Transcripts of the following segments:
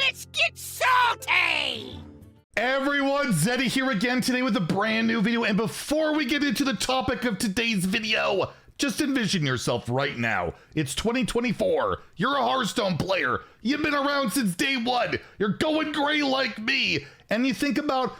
Let's get salty! Everyone, Zeddy here again today with a brand new video, and before we get into the topic of today's video, just envision yourself right now. It's 2024, you're a Hearthstone player, you've been around since day one, you're going gray like me, and you think about,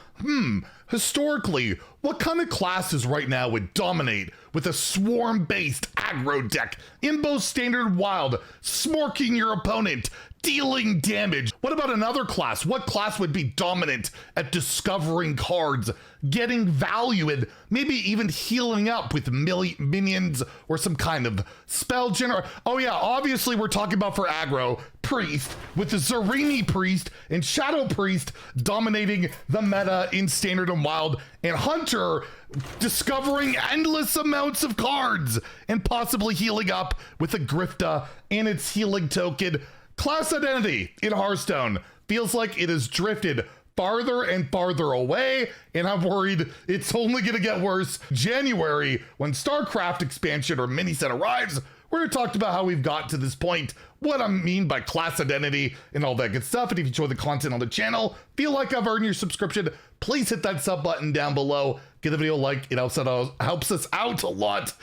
historically, what kind of classes right now would dominate with a swarm-based aggro deck in both standard wild, smorking your opponent, dealing damage? What about another class? What class would be dominant at discovering cards, getting value, and maybe even healing up with minions or some kind of spell generator? Oh yeah, obviously we're talking about for aggro, Priest, with the Zarimi Priest and Shadow Priest dominating the meta in Standard and Wild, and Hunter discovering endless amounts of cards and possibly healing up with a Grifta and its healing token. Class identity in Hearthstone feels like it has drifted farther and farther away, and I'm worried it's only going to get worse. January, when StarCraft expansion or mini set arrives, we're going to talk about how we've got to this point, what I mean by class identity and all that good stuff. And if you enjoy the content on the channel, feel like I've earned your subscription, please hit that sub button down below. Give the video a like, it helps us out a lot.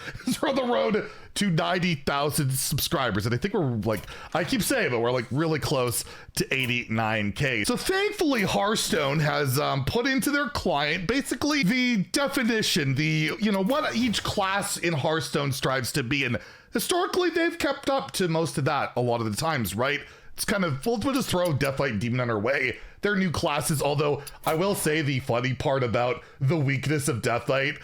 We're on the road to 90,000 subscribers. And I think we're like, I keep saying, but we're like really close to 89K. So thankfully, Hearthstone has put into their client basically the definition, what each class in Hearthstone strives to be. And historically, they've kept up to most of that a lot of the times, right? It's kind of, we'll just throw Deathlight and Demon Hunter away. They're new classes, although I will say the funny part about the weakness of Deathlight,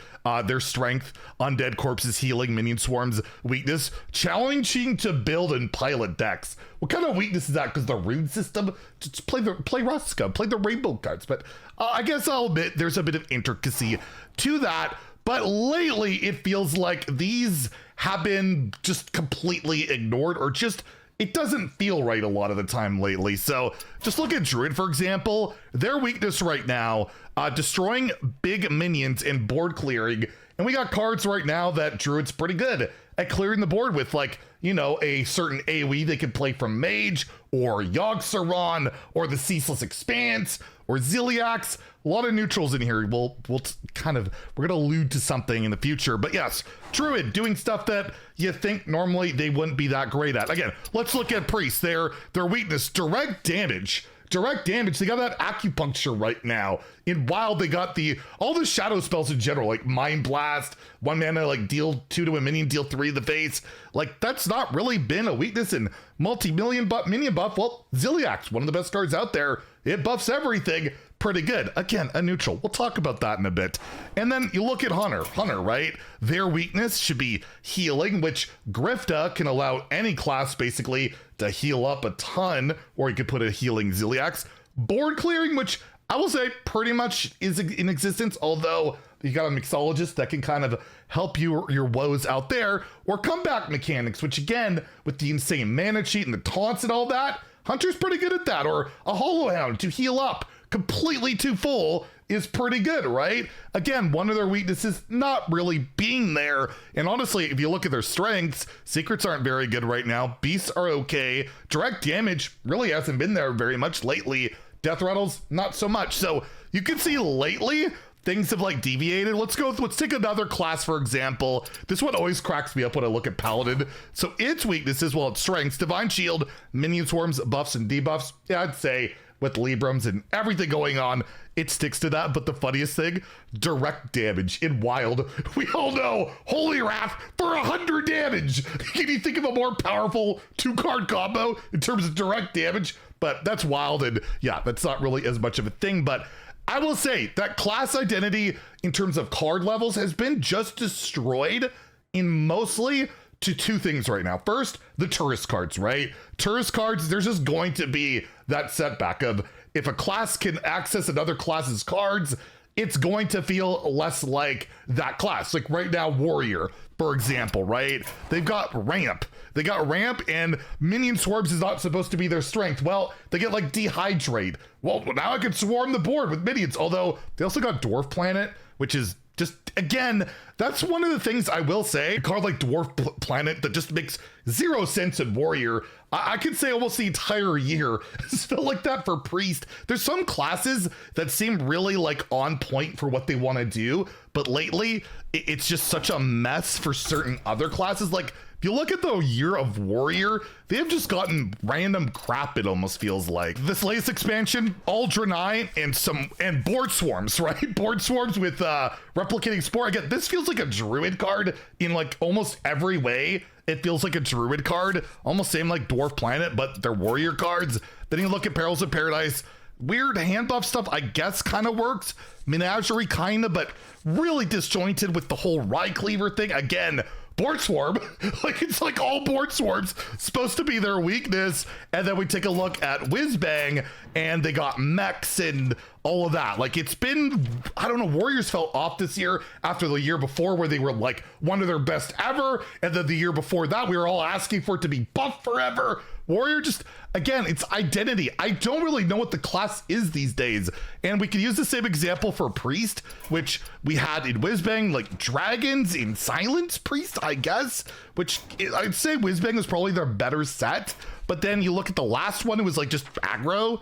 their strength, Undead Corpses, healing, minion swarms, weakness, challenging to build and pilot decks. What kind of weakness is that? Because the rune system, just play Rustka, play the rainbow cards. But I guess I'll admit there's a bit of intricacy to that. But lately, it feels like these have been just completely ignored, or just, it doesn't feel right a lot of the time lately. So just look at Druid, for example. Their weakness right now, destroying big minions and board clearing. And we got cards right now that Druid's pretty good at clearing the board with, like, a certain AoE they can play from Mage, or Yogg-Saron, or the Ceaseless Expanse, or Ziliax. A lot of neutrals in here. We're gonna allude to something in the future. But yes, Druid doing stuff that you think normally they wouldn't be that great at. Again, let's look at Priest. Their weakness, direct damage. Direct damage, they got that acupuncture right now. In Wild, they got all the shadow spells in general, like Mind Blast, 1 mana, like deal 2 to a minion, deal 3 in the face. Like, that's not really been a weakness in multi-million minion buff. Well, Ziliax, one of the best cards out there. It buffs everything pretty good. Again, a neutral. We'll talk about that in a bit. And then you look at Hunter, right? Their weakness should be healing, which Grifta can allow any class basically to heal up a ton, or you could put a healing Ziliax. Board clearing, which I will say pretty much is in existence, although you got a mixologist that can kind of help your woes out there, or comeback mechanics, which again, with the insane mana cheat and the taunts and all that, Hunter's pretty good at that, or a Hollow Hound to heal up completely too full is pretty good, right? Again, one of their weaknesses not really being there. And honestly, if you look at their strengths, secrets aren't very good right now. Beasts are okay. Direct damage really hasn't been there very much lately. Death rattles, not so much. So you can see lately things have like deviated. Let's take another class, for example. This one always cracks me up when I look at Paladin. So its weaknesses, well, its strengths, Divine Shield, minion swarms, buffs and debuffs. Yeah, I'd say with Librams and everything going on, it sticks to that. But the funniest thing, direct damage in Wild. We all know Holy Wrath for 100 damage. Can you think of a more powerful 2-card combo in terms of direct damage? But that's Wild, and yeah, that's not really as much of a thing. But I will say that class identity in terms of card levels has been just destroyed in mostly to 2 things right now. First, the tourist cards, right? Tourist cards, there's just going to be that setback of, if a class can access another class's cards, it's going to feel less like that class. Like right now, Warrior, for example, right? They've got Ramp. They got Ramp, and Minion Swarms is not supposed to be their strength. Well, they get like Dehydrate. Well, now I can swarm the board with minions, although they also got Dwarf Planet, which is just again, that's one of the things I will say. A card like Dwarf Planet that just makes zero sense in Warrior. I could say almost the entire year it's felt like that for Priest. There's some classes that seem really like on point for what they want to do, but lately it's just such a mess for certain other classes. Like if you look at the year of Warrior, they have just gotten random crap, it almost feels like. This latest expansion, all Draenei and Board Swarms, right? Board Swarms with Replicating Spore. Again, this feels like a Druid card in like almost every way. It feels like a Druid card, almost same like Dwarf Planet, but they're Warrior cards. Then you look at Perils of Paradise. Weird handoff stuff, I guess, kind of works. Menagerie, kind of, but really disjointed with the whole Rye Cleaver thing. Again, Board Swarm, like it's like all Board Swarms supposed to be their weakness. And then we take a look at Whizbang and they got mechs and all of that. Like it's been, I don't know, Warriors fell off this year after the year before where they were like one of their best ever. And then the year before that, we were all asking for it to be buffed forever. Warrior just, again, it's identity. I don't really know what the class is these days. And we could use the same example for Priest, which we had in Whizbang, like dragons in Silence Priest, I guess, which I'd say Whizbang was probably their better set. But then you look at the last one, it was like just aggro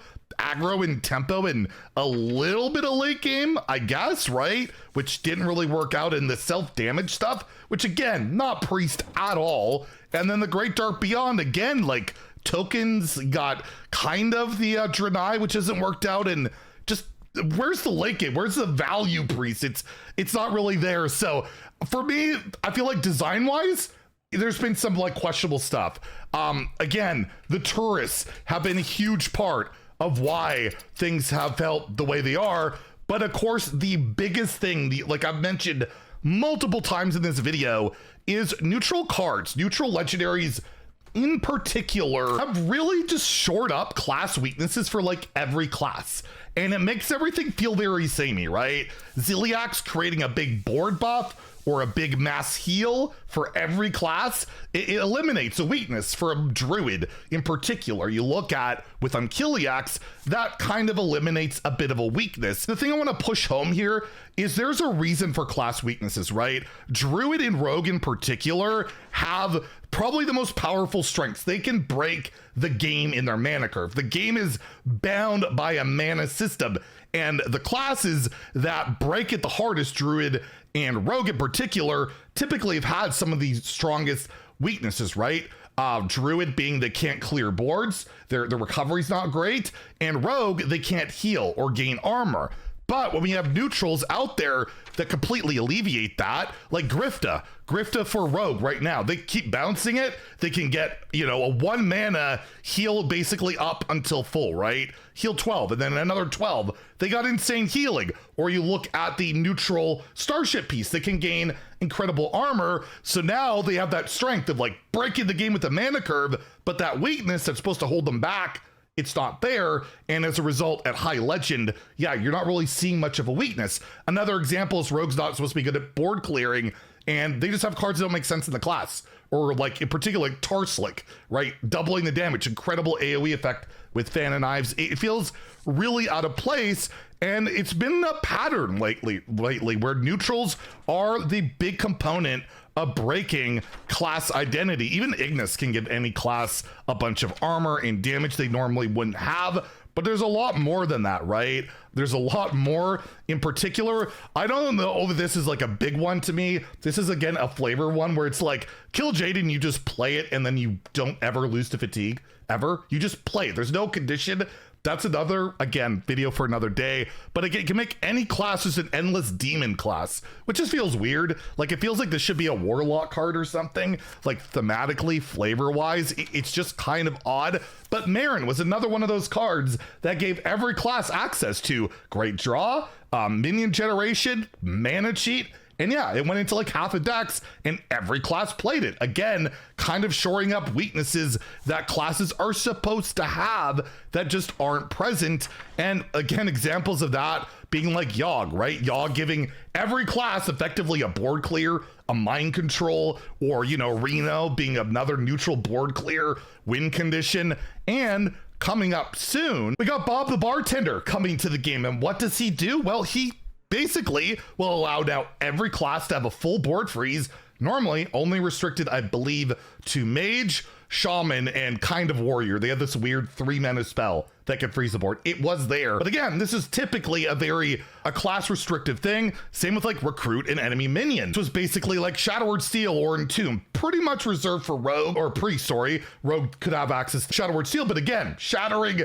and tempo and a little bit of late game, I guess, right? Which didn't really work out in the self-damage stuff, which again, not Priest at all. And then the Great Dark Beyond, again, like tokens got kind of the Draenei, which hasn't worked out. And just where's the late game? Where's the value Priest? It's not really there. So for me, I feel like design wise, there's been some like questionable stuff. Again, the tourists have been a huge part of why things have felt the way they are. But of course, the biggest thing, like I've mentioned multiple times in this video, is neutral cards, neutral legendaries in particular, have really just shored up class weaknesses for like every class. And it makes everything feel very samey, right? Ziliax creating a big board buff or a big mass heal for every class, it eliminates a weakness for a Druid in particular. You look at with Unkiliax, that kind of eliminates a bit of a weakness. The thing I want to push home here is there's a reason for class weaknesses, right? Druid and Rogue in particular have probably the most powerful strengths. They can break the game in their mana curve. The game is bound by a mana system, and the classes that break it the hardest, Druid and Rogue in particular, typically have had some of the strongest weaknesses, right? Druid being they can't clear boards, their recovery's not great, and Rogue, they can't heal or gain armor. But when we have neutrals out there that completely alleviate that, like Grifta for Rogue right now, they keep bouncing it. They can get, a 1 mana heal basically up until full, right? Heal 12 and then another 12. They got insane healing. Or you look at the neutral Starship piece, they can gain incredible armor. So now they have that strength of like breaking the game with the mana curve, but that weakness that's supposed to hold them back, it's not there. And as a result, at high legend, yeah, you're not really seeing much of a weakness. Another example is Rogue's not supposed to be good at board clearing, and they just have cards that don't make sense in the class. Or like in particular, like Tarslick, right? Doubling the damage, incredible AoE effect with Fan of Knives. It feels really out of place. And it's been a pattern lately where neutrals are the big component of breaking class identity. Even Ignis can give any class a bunch of armor and damage they normally wouldn't have, but there's a lot more than that, right? There's a lot more. In particular, I don't know if this is like a big one to me. This is again a flavor one where it's like kill Jaden, you just play it and then you don't ever lose to fatigue ever. You just play it. There's no condition. That's another, again, video for another day. But again, it can make any class just an endless demon class, which just feels weird. Like, it feels like this should be a warlock card or something, like thematically, flavor-wise. It's just kind of odd. But Marin was another one of those cards that gave every class access to great draw, minion generation, mana cheat, and yeah, it went into like half a decks and every class played it. Again, kind of shoring up weaknesses that classes are supposed to have that just aren't present. And again, examples of that being like Yogg, right? Yogg giving every class effectively a board clear, a mind control, or, Reno being another neutral board clear, win condition. And coming up soon, we got Bob the Bartender coming to the game. And what does he do? Well, he basically will allow now every class to have a full board freeze, normally only restricted, I believe, to mage, shaman, and kind of warrior. They have this weird 3-mana spell that can freeze the board. It was there. But again, this is typically a class restrictive thing. Same with like recruit and enemy minion. This was basically like Shadowward Steel or Entomb, pretty much reserved for rogue or priest, sorry. Rogue could have access to Shadowward Steel, but again, shattering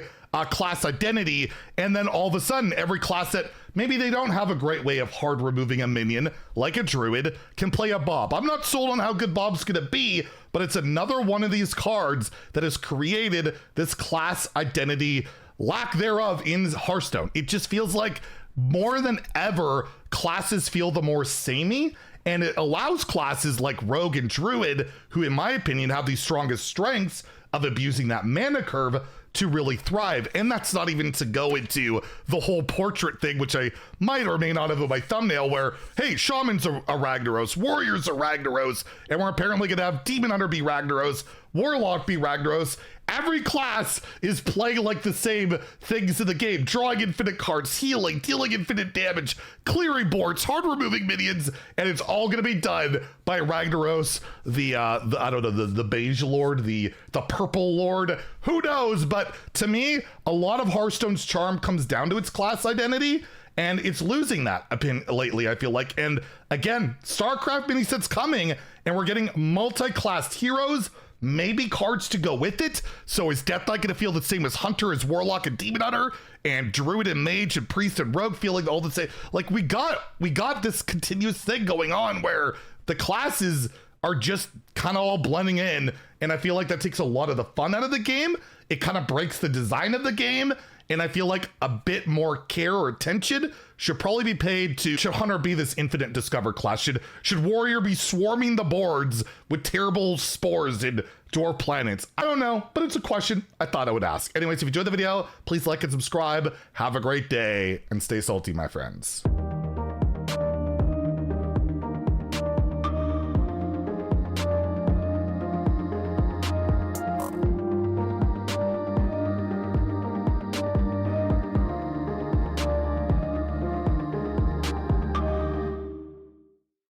class identity, and then all of a sudden every class that maybe they don't have a great way of hard removing a minion, like a druid, can play a Bob. I'm not sold on how good Bob's gonna be, but it's another one of these cards that has created this class identity lack thereof in Hearthstone. It just feels like more than ever, classes feel the more samey, and it allows classes like Rogue and Druid, who in my opinion have the strongest strengths of abusing that mana curve, to really thrive. And that's not even to go into the whole portrait thing, which I might or may not have in my thumbnail, where, hey, Shaman's a Ragnaros, Warrior's a Ragnaros, and we're apparently gonna have Demon Hunter be Ragnaros, Warlock be Ragnaros. Every class is playing like the same things in the game, drawing infinite cards, healing, dealing infinite damage, clearing boards, hard removing minions, and it's all gonna be done by Ragnaros, the I don't know, the beige lord, the purple lord, who knows? But to me, a lot of Hearthstone's charm comes down to its class identity, and it's losing that lately, I feel like. And again, StarCraft mini set's coming, and we're getting multi-classed heroes, maybe cards to go with it. So is Death Knight gonna feel the same as Hunter, as Warlock and Demon Hunter, and Druid and Mage and Priest and Rogue feeling all the same? Like we got this continuous thing going on where the classes are just kind of all blending in, and I feel like that takes a lot of the fun out of the game. It kind of breaks the design of the game, and I feel like a bit more care or attention should probably be paid to, should Hunter be this infinite discover class? Should Warrior be swarming the boards with terrible spores and dwarf planets? I don't know, but it's a question I thought I would ask. Anyways, if you enjoyed the video, please like and subscribe. Have a great day and stay salty, my friends.